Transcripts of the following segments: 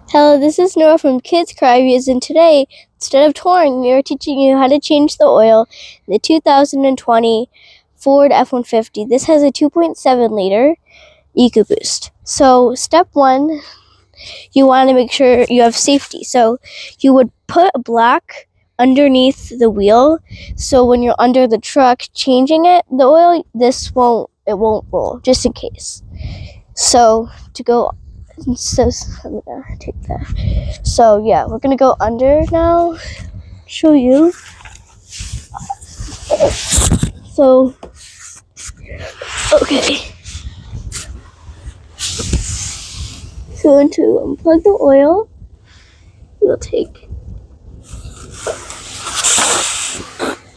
Hello, this is Nora from Kids Cry Reviews, and today, instead of touring, we are teaching you how to change the oil in the 2020 Ford F-150. This has a 2.7 liter Ecoboost. So, step one, you want to make sure you have safety. So, you would put a block underneath the wheel, so when you're under the truck changing the oil, it won't roll, just in case. So, I'm gonna take that. So yeah, we're gonna go under now. Show you. So okay. So to unplug the oil, we'll take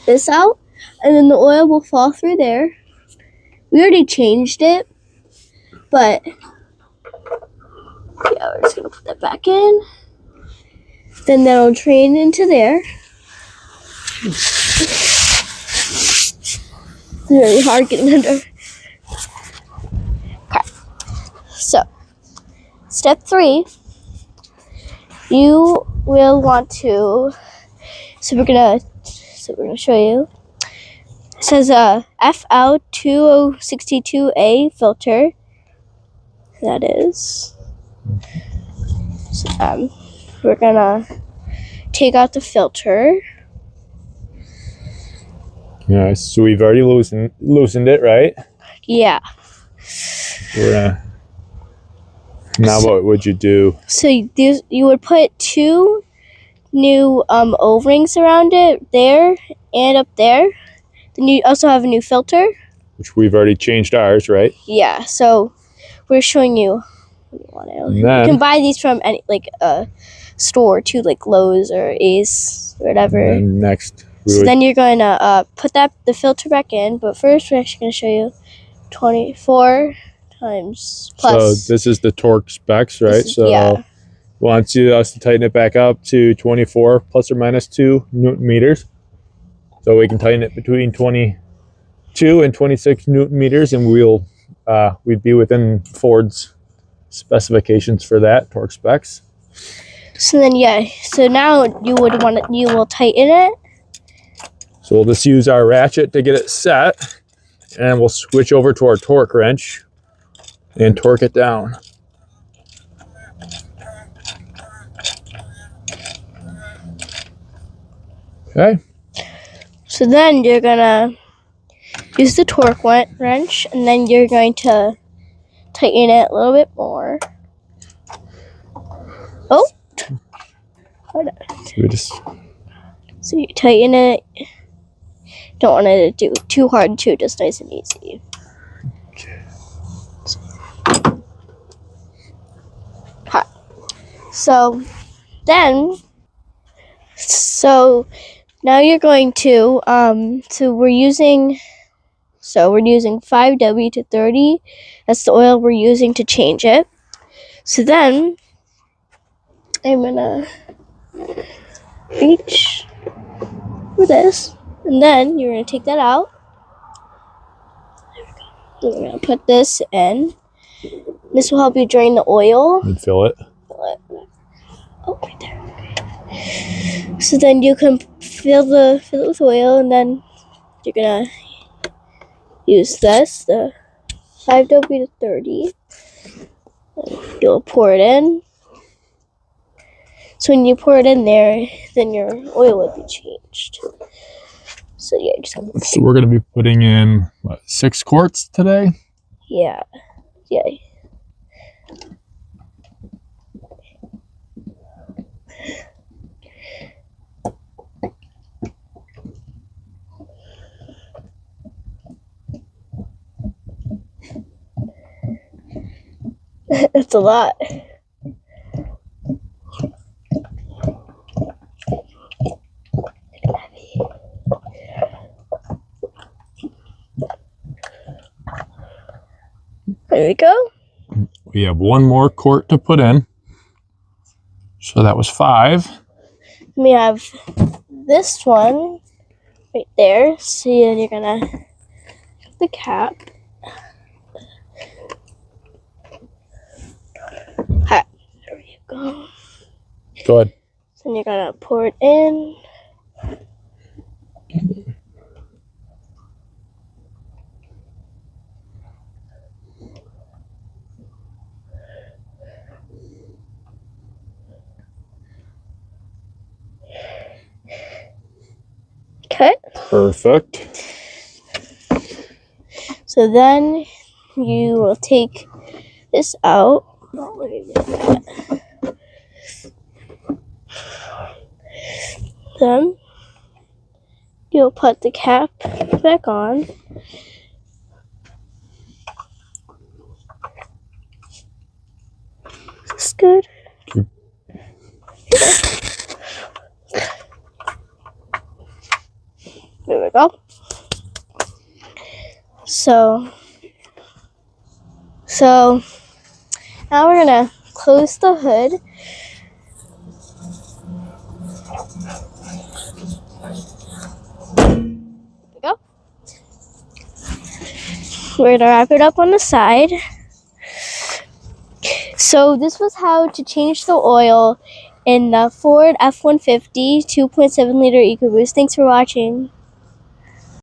this out, and then the oil will fall through there. We already changed it, but yeah, we're just gonna put that back in. Then that'll drain into there. It's really hard getting under. Okay. So, step 3, you will want to. So we're gonna show you. It says FL2062A filter. That is. So, we're gonna take out the filter. Yeah, so we've already loosened it, right? Yeah. Now what would you do? So you would put 2 new O-rings around it, there and up there. Then you also have a new filter. Which we've already changed ours, right? Yeah, so we're showing you what you want to. You can buy these from any store too, like Lowe's or Ace or whatever. And next, then you're going to put the filter back in, but first we're actually going to show you 24 times plus. So this is the torque specs, right? Yeah. Wants us to tighten it back up to 24 plus or minus 2 Newton meters. So we can tighten it between 22 and 26 Newton meters, and we'd be within Ford's specifications for that torque specs. So then so now you will tighten it. So we'll just use our ratchet to get it set, and we'll switch over to our torque wrench and torque it down. Okay. So then you're gonna use the torque wrench, and then you're going to tighten it a little bit more. Oh! So you tighten it. Don't want it to do too hard too, just nice and easy. Okay. Hot. So now you're going to we're using 5W to 30. That's the oil we're using to change it. So then I'm gonna reach for this, and then you're gonna take that out. There we go. Then we're gonna put this in. This will help you drain the oil. And fill it. Oh, right there. Okay. So then you can fill it with oil, and then you're gonna use this, the 5W to 30. You'll pour it in. So when you pour it in there, then your oil will be changed. So yeah, so we're gonna be putting in 6 quarts today? Yeah. Yeah. That's a lot. There we go. We have 1 more quart to put in. So that was 5. We have this one right there. So then you're gonna have the cap. There we go. Go ahead. Then you're gonna pour it in. Okay. Perfect. So then you will take this out. Oh, let me get that. Then you'll put the cap back on. Is this good? There we go. So now we're gonna close the hood. There we go. We're gonna wrap it up on the side. So this was how to change the oil in the Ford F-150 2.7 liter EcoBoost. Thanks for watching.